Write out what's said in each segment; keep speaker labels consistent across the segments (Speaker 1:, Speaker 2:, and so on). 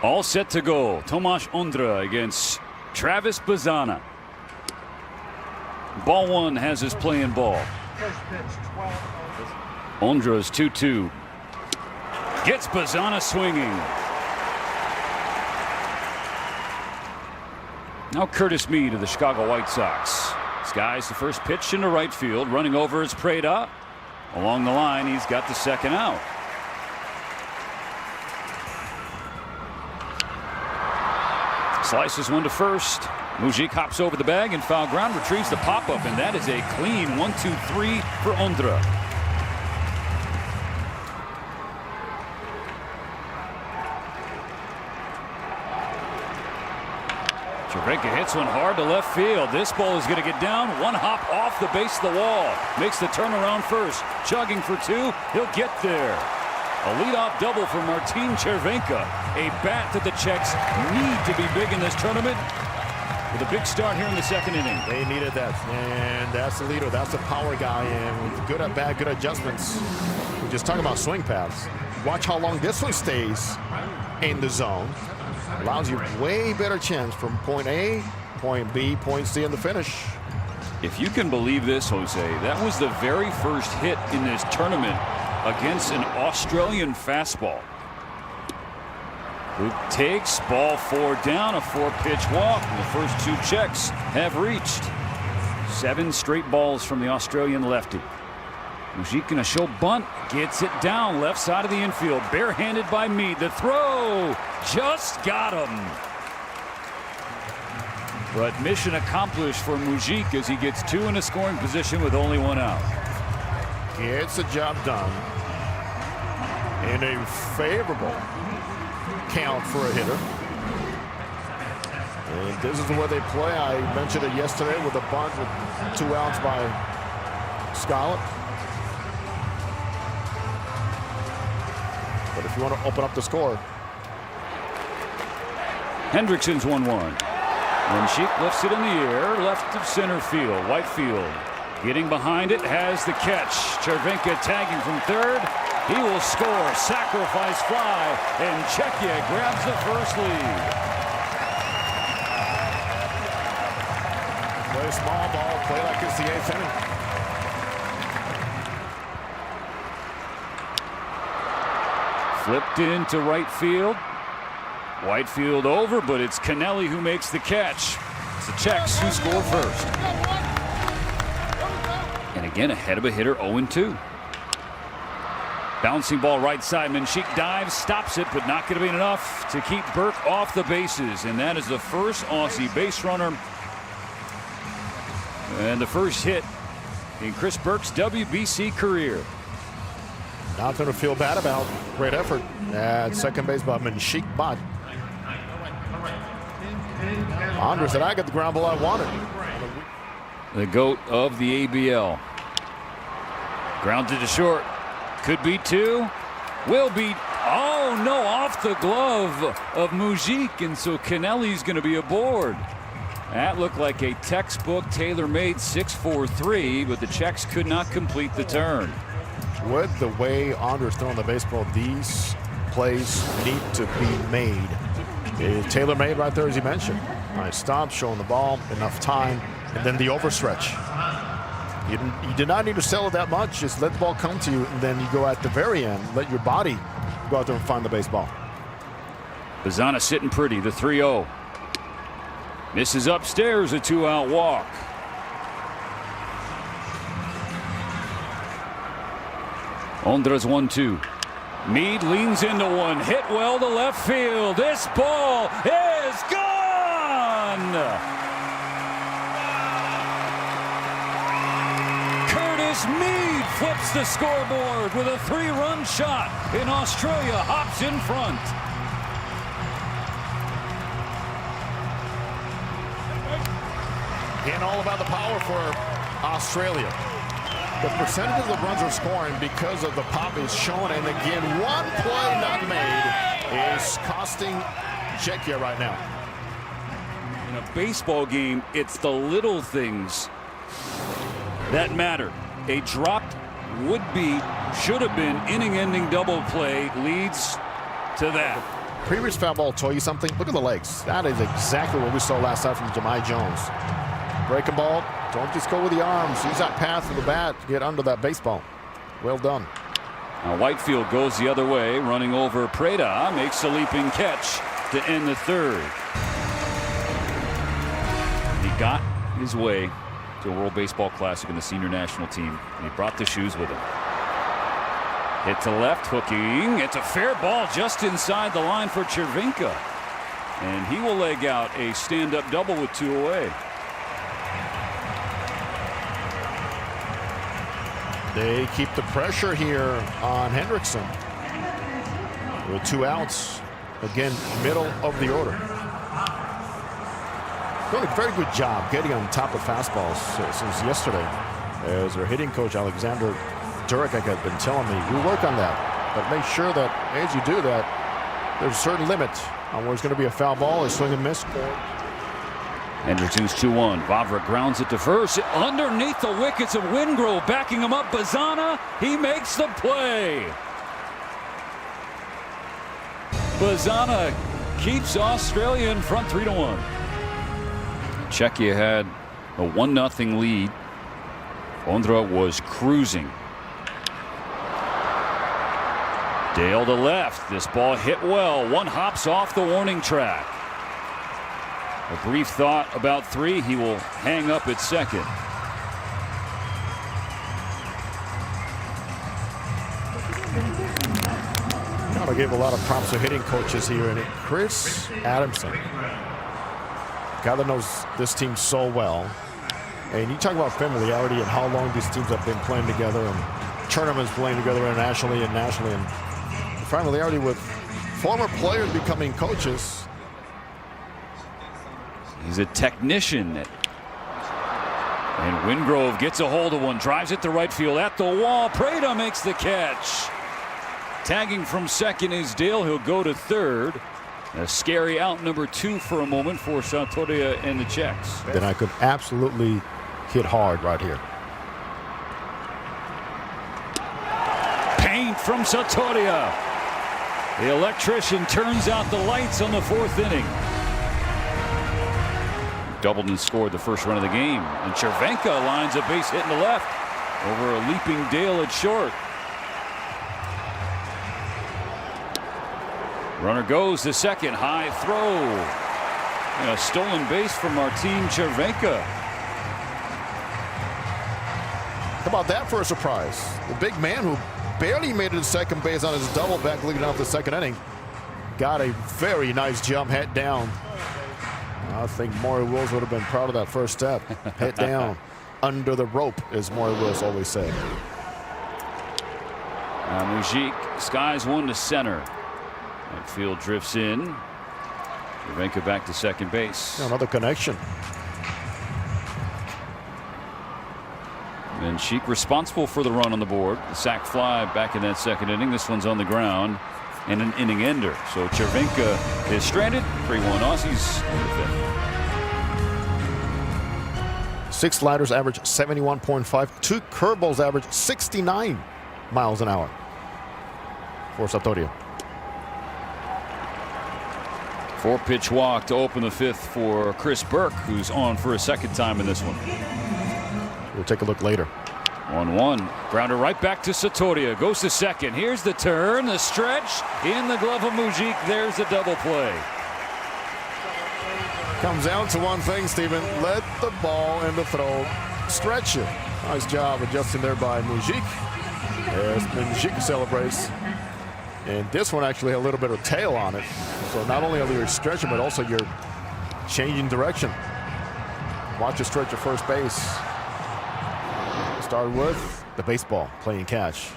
Speaker 1: All set to go. Tomáš Ondra against Travis Bazana. Ball one has his playing ball. Ondra's 2-2. Gets Bazana swinging. Now Curtis Mead of the Chicago White Sox. Skies the first pitch into right field. Running over is Preda. Along the line, he's got the second out. Slices one to first. Mujic hops over the bag and foul ground, retrieves the pop-up, and that is a clean 1-2-3 for Ondra. Cervenka hits one hard to left field. This ball is going to get down. One hop off the base of the wall. Makes the turnaround first. Chugging for two. He'll get there. A leadoff double for Martin Cervenka. A bat that the Czechs need to be big in this tournament. With a big start here in the second inning.
Speaker 2: They needed that. And that's the leader. That's the power guy. And good at bat, good adjustments. We're just talking about swing paths. Watch how long this one stays in the zone. Allows you way better chance from point A, point B, point C in the finish.
Speaker 1: If you can believe this, Jose, that was the very first hit in this tournament against an Australian fastball. Who takes ball four down, a four-pitch walk, and the first two Czechs have reached. 7 straight balls from the Australian lefty. Mujic in a show bunt, gets it down left side of the infield, barehanded by Mead. The throw just got him. But mission accomplished for Mujic as he gets 2 in a scoring position with only 1 out.
Speaker 2: Gets the job done in a favorable count for a hitter. And this is where they play. I mentioned it yesterday with a bunt with 2 outs by Scarlett. But if you want to open up the score.
Speaker 1: Hendrickson's 1-1. Mujic lifts it in the air, left of center field. Whitefield getting behind it, has the catch. Cervenka tagging from third. He will score. Sacrifice fly, and Czechia grabs the first lead.
Speaker 2: Play small ball, play like it's the 8th inning.
Speaker 1: Flipped into right field. Whitefield over, but it's Kennelly who makes the catch. It's the Czechs who score first. And again, ahead of a hitter, 0-2. Bouncing ball right side. Mujic dives, stops it, but not going to be enough to keep Burke off the bases. And that is the first Aussie base runner and the first hit in Chris Burke's WBC career.
Speaker 2: Nothing to feel bad about. Great effort at second base by Mujic, but Ondra said, I got the ground ball I wanted.
Speaker 1: The GOAT of the ABL. Grounded to short. Could be 2. Will be. Oh, no, off the glove of Mujic, and so Kennelly's going to be aboard. That looked like a textbook tailor-made 6-4-3, but the Czechs could not complete the turn.
Speaker 2: With the way Ondra's throwing the baseball, these plays need to be made. Tailor-made right there, as you mentioned. Nice stop, showing the ball, enough time, and then the overstretch. You did not need to sell it that much. Just let the ball come to you, and then you go at the very end. Let your body go out there and find the baseball.
Speaker 1: Bazana sitting pretty, the 3-0. Misses upstairs, a 2-out walk. Ondra's 1-2. Mead leans into one, hit well to left field. This ball is gone. Curtis Mead flips the scoreboard with a 3-run shot, and Australia hops in front.
Speaker 2: And all about the power for Australia. The percentage of the runs are scoring because of the pop is shown, and again, one play not made is costing Czechia right now.
Speaker 1: In a baseball game, it's the little things that matter. A dropped would-be, should have been inning-ending double play leads to that.
Speaker 2: previous foul ball tell you something? Look at the legs. That is exactly what we saw last time from Jahmai Jones. Breaking ball. Don't just go with the arms. Use that path with the bat to get under that baseball. Well done.
Speaker 1: Now Whitefield goes the other way, running over Preda, makes a leaping catch to end the third. He got his way to a World Baseball Classic in the senior national team. He brought the shoes with him. Hit to left, hooking. It's a fair ball just inside the line for Cervenka. And he will leg out a stand-up double with 2 away.
Speaker 2: They keep the pressure here on Hendrickson. With 2 outs. Again, middle of the order. Doing a very good job getting on top of fastballs since yesterday. As their hitting coach, Alexander Durek, had been telling me, you work on that. But make sure that as you do that, there's a certain limit on where it's going to be a foul ball, a swing and miss.
Speaker 1: Hendrickson's 2-1. Vavra grounds it to first. Underneath the wickets of Wingrove, backing him up. Bazana, he makes the play. Bazana keeps Australia in front 3-1. Czechia had a 1-0 lead. Ondra was cruising. Dale to left. This ball hit well. One hops off the warning track. A brief thought about 3. He will hang up at second.
Speaker 2: I gave a lot of props to hitting coaches here, and Chris Adamson, guy that knows this team so well. And you talk about familiarity and how long these teams have been playing together and tournaments playing together internationally and nationally, and familiarity with former players becoming coaches.
Speaker 1: He's a technician. And Wingrove gets a hold of one, drives it to right field at the wall. Preda makes the catch. Tagging from second is Dale. He'll go to third. A scary out number 2 for a moment for Sartoria and the Czechs.
Speaker 2: Then I could absolutely hit hard right here.
Speaker 1: Paint from Sartoria. The electrician turns out the lights on the 4th inning. Doubled and scored the first run of the game. And Cervenka lines a base hit in the left over a leaping Dale at short. Runner goes to second. High throw. And a stolen base from Martin Cervenka.
Speaker 2: How about that for a surprise? The big man who barely made it to second base on his double back leading off the second inning got a very nice jump, head down. I think Maury Wills would have been proud of that first step. Head down, under the rope, as Maury Wills always said.
Speaker 1: Mujik skies one to center. That field drifts in. Cervenka back to second base.
Speaker 2: Another connection.
Speaker 1: And Sheik responsible for the run on the board. The sac fly back in that second inning. This one's on the ground and an inning ender. So Cervenka is stranded. 3-1 Aussies in the 5th.
Speaker 2: 6 sliders average 71.5. 2 curveballs average 69 miles an hour for Sartoria.
Speaker 1: 4-pitch walk to open the 5th for Chris Burke, who's on for a second time in this one.
Speaker 2: We'll take a look later.
Speaker 1: 1-1. Grounder right back to Sartoria. Goes to second. Here's the turn. The stretch in the glove of Mujik. There's the double play.
Speaker 2: Comes down to one thing, Stephen. Let the ball and the throw stretch it. Nice job adjusting there by Mujik. As Mujik celebrates. And this one actually had a little bit of tail on it. So not only are you stretching, but also you're changing direction. Watch it stretch at first base. Start with the baseball, playing catch.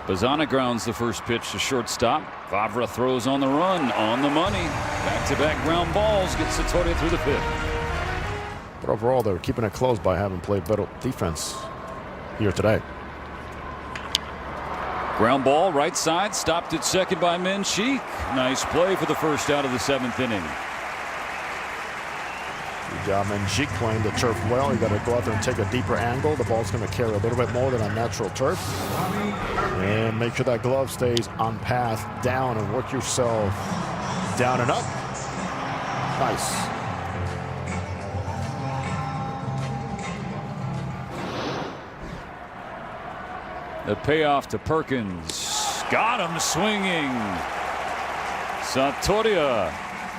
Speaker 1: Bazana grounds the first pitch to shortstop. Vavra throws on the run, on the money. Back-to-back ground balls, gets Sartoria through the 5th.
Speaker 2: But overall, they're keeping it close by having played better defense here today.
Speaker 1: Ground ball, right side, stopped at second by Menchik. Nice play for the first out of the 7th inning.
Speaker 2: Menjik playing the turf well. You got to go out there and take a deeper angle. The ball's going to carry a little bit more than on natural turf. And make sure that glove stays on path down and work yourself down and up. Nice.
Speaker 1: The payoff to Perkins. Got him swinging. Santoria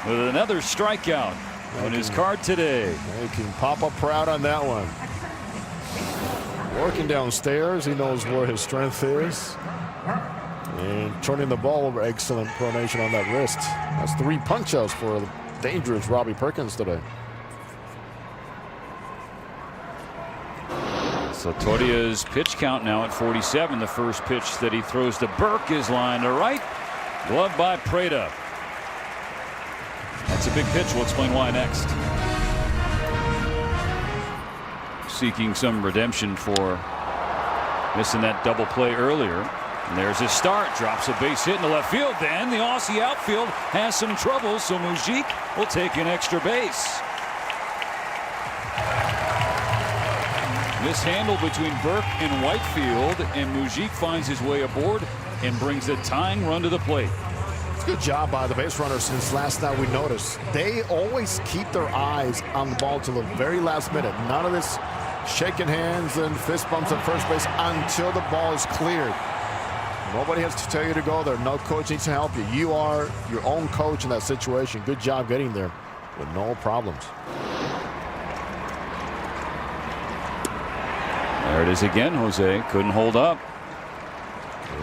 Speaker 1: with another strikeout on his card today.
Speaker 2: Making Papa proud on that one. Working downstairs. He knows where his strength is. And turning the ball over. Excellent pronation on that wrist. That's 3 punch-outs for the dangerous Robbie Perkins today.
Speaker 1: Santoria's pitch count now at 47. The first pitch that he throws to Burke is lined to right. Glove by Prada. That's a big pitch. We'll explain why next. Seeking some redemption for missing that double play earlier. And there's his start. Drops a base hit in the left field. Then the Aussie outfield has some trouble, so Mujik will take an extra base. Mishandle between Burke and Whitefield, and Mujik finds his way aboard and brings the tying run to the plate.
Speaker 2: It's a good job by the base runners since last night. We noticed they always keep their eyes on the ball till the very last minute. None of this shaking hands and fist bumps at first base until the ball is cleared. Nobody has to tell you to go there. No coach needs to help you. You are your own coach in that situation. Good job getting there with no problems.
Speaker 1: There it is again. Jose couldn't hold up.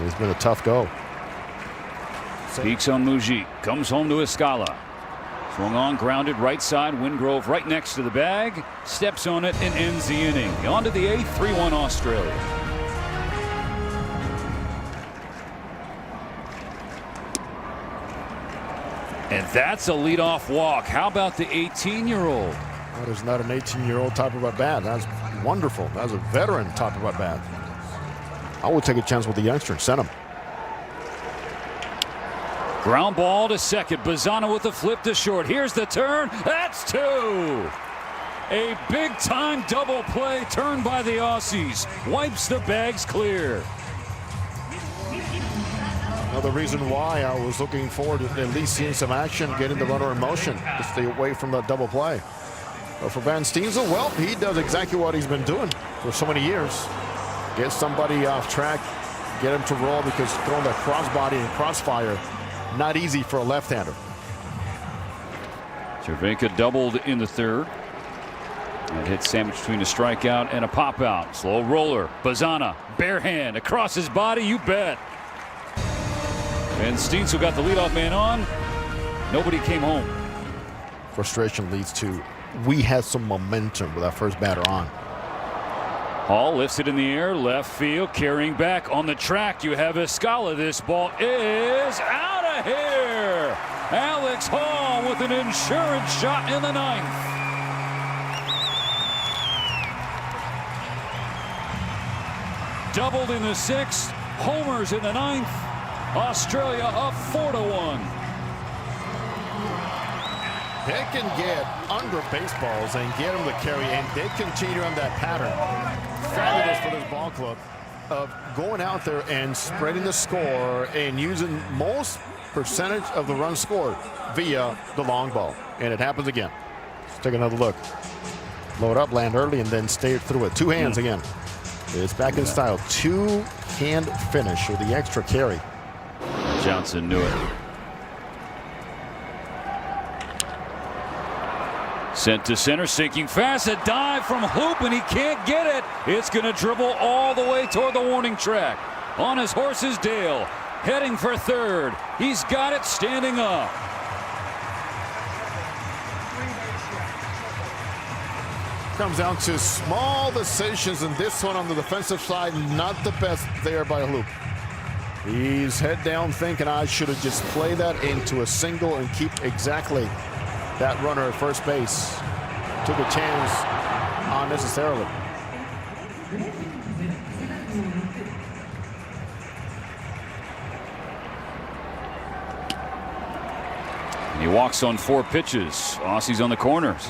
Speaker 2: It's been a tough go.
Speaker 1: Peaks on Mujik. Comes home to Escala. Swung on, grounded right side. Wingrove right next to the bag. Steps on it and ends the inning. On to the 8th. 3-1 Australia. And that's a leadoff walk. How about the 18-year-old?
Speaker 2: That is not an 18-year-old type of at bat. That's wonderful. That's a veteran type of at bat. I would take a chance with the youngster and send him.
Speaker 1: Ground ball to second. Bazzana with the flip to short. Here's the turn. That's 2. A big-time double play turned by the Aussies. Wipes the bags clear.
Speaker 2: Another reason why I was looking forward to at least seeing some action, getting the runner in motion to stay away from that double play. But for Van Steensel, well, he does exactly what he's been doing for so many years. Get somebody off track, get him to roll, because throwing that crossbody and crossfire, not easy for a left-hander.
Speaker 1: Cervenka doubled in the third. And hit sandwich between a strikeout and a pop-out. Slow roller. Bazzana, bare hand across his body, you bet. And Steensel got the leadoff man on. Nobody came home.
Speaker 2: Frustration leads to, we had some momentum with that first batter on.
Speaker 1: Hall lifts it in the air, left field, carrying back on the track. You have Escala. This ball is out of here. Alex Hall with an insurance shot in the 9th. Doubled in the 6th, homers in the 9th. Australia up 4-1.
Speaker 2: They can get under baseballs and get them to carry, and they continue on that pattern. Fabulous for this ball club of going out there and spreading the score and using most percentage of the runs scored via the long ball. And it happens again. Let's take another look. Load up, land early, and then stay through it. 2 hands again. It's back in style. 2-hand finish with the extra carry.
Speaker 1: Johnson knew it. Sent to center, sinking fast, a dive from Hoop, and he can't get it. It's going to dribble all the way toward the warning track. On his horse is Dale, heading for third. He's got it, standing up.
Speaker 2: Comes down to small decisions, and this one on the defensive side, not the best there by Hoop. He's head down thinking, I should have just played that into a single and keep exactly that runner at first base. Took a chance unnecessarily.
Speaker 1: He walks on 4 pitches. Aussies on the corners.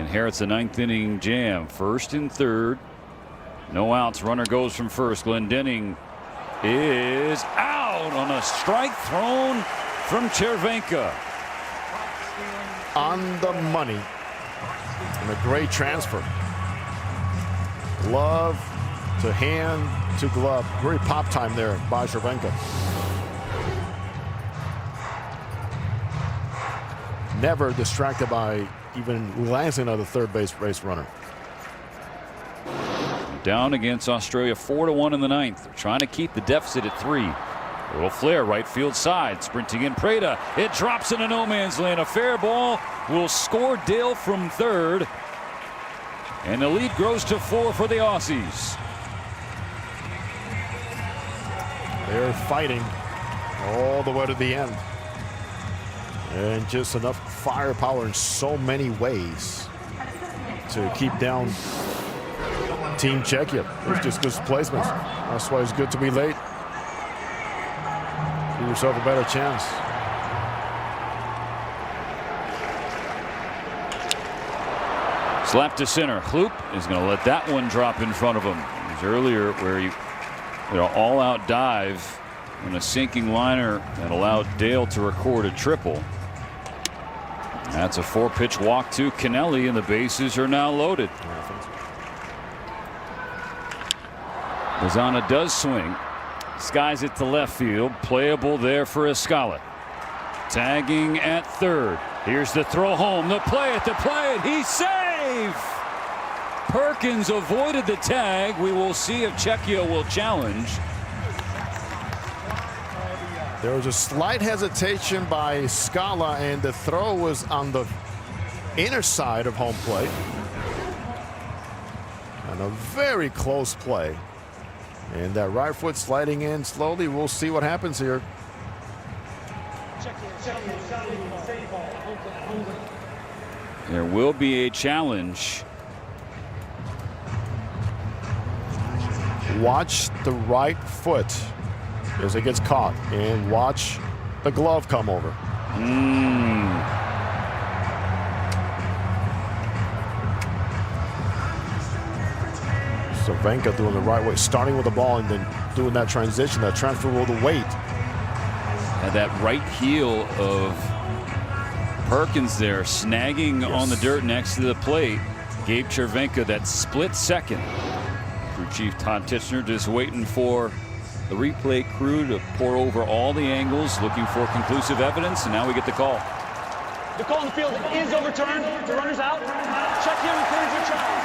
Speaker 1: inherits a ninth inning jam. First and third. No outs. Runner goes from first. Glendening is out on a strike thrown from Chervenka.
Speaker 2: On the money. And a great transfer. Glove to hand to glove. Great pop time there by Chervenka. Never distracted by even glancing at the third base runner.
Speaker 1: Down against Australia 4-1 in the ninth. They're trying to keep the deficit at 3. Little flare right field side. Sprinting in Prada. It drops into no man's land. A fair ball will score Dale from third. And the lead grows to 4 for the Aussies.
Speaker 2: They're fighting all the way to the end. And just enough firepower in so many ways to keep down Team Czechia. It's just good placements. That's why it's good to be late. Give yourself a better chance.
Speaker 1: Slap to center. Hloop is going to let that one drop in front of him. It was earlier where he all-out dive on a sinking liner that allowed Dale to record a triple. That's a 4-pitch walk to Kennelly, and the bases are now loaded. Lozana does swing. Skies it to left field. Playable there for Escala. Tagging at third. Here's the throw home. The play at the plate. He's safe. Perkins avoided the tag. We will see if Czechia will challenge.
Speaker 2: There was a slight hesitation by Scala, and the throw was on the inner side of home plate. And a very close play. And that right foot sliding in slowly. We'll see what happens here.
Speaker 1: There will be a challenge.
Speaker 2: Watch the right foot as it gets caught, and watch the glove come over. Chervenka doing the right way, starting with the ball and then doing that transition, that transfer with the weight.
Speaker 1: And that right heel of Perkins there, snagging on the dirt next to the plate, gave Chervenka that split second. Crew Chief Todd Titchener just waiting for the replay crew to pour over all the angles, looking for conclusive evidence, and now we get the call.
Speaker 3: The call in the field is overturned. The runner's out. Czechia returns your challenge.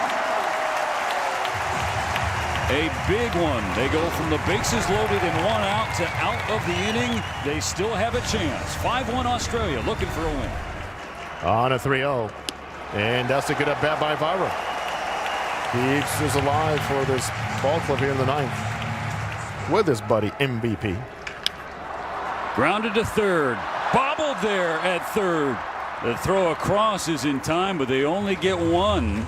Speaker 1: A big one. They go from the bases loaded and 1 out to out of the inning. They still have a chance. 5-1 Australia looking for a win.
Speaker 2: On a 3-0. And that's a good at bat by Vira. Keeps us alive for this ball club here in the ninth with his buddy MVP.
Speaker 1: Grounded to third. Bobbled there at third. The throw across is in time, but they only get 1.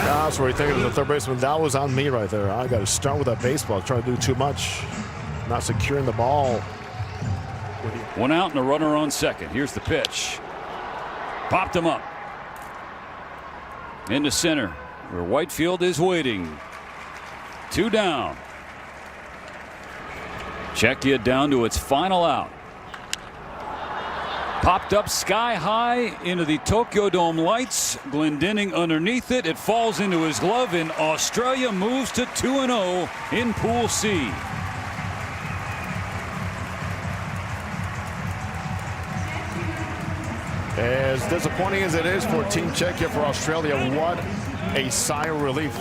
Speaker 2: That's where you think of the third baseman. That was on me right there. I got to start with that baseball. Trying to do too much. Not securing the ball.
Speaker 1: 1 out and a runner on second. Here's the pitch. Popped him up. Into center, where Whitefield is waiting. 2 down. Czechia down to its final out. Popped up sky high into the Tokyo Dome lights. Glendening underneath it. It falls into his glove, and Australia moves to 2-0 in Pool C.
Speaker 2: As disappointing as it is for Team Czechia, for Australia, what a sigh of relief.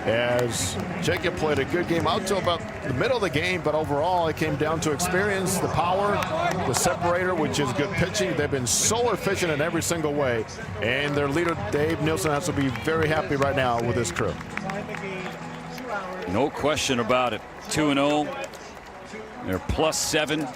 Speaker 2: As Czechia played a good game out to about the middle of the game, but overall it came down to experience, the power, the separator, which is good pitching. They've been so efficient in every single way, and their leader Dave Nielsen has to be very happy right now with this crew.
Speaker 1: No question about it. 2-0. They're +7.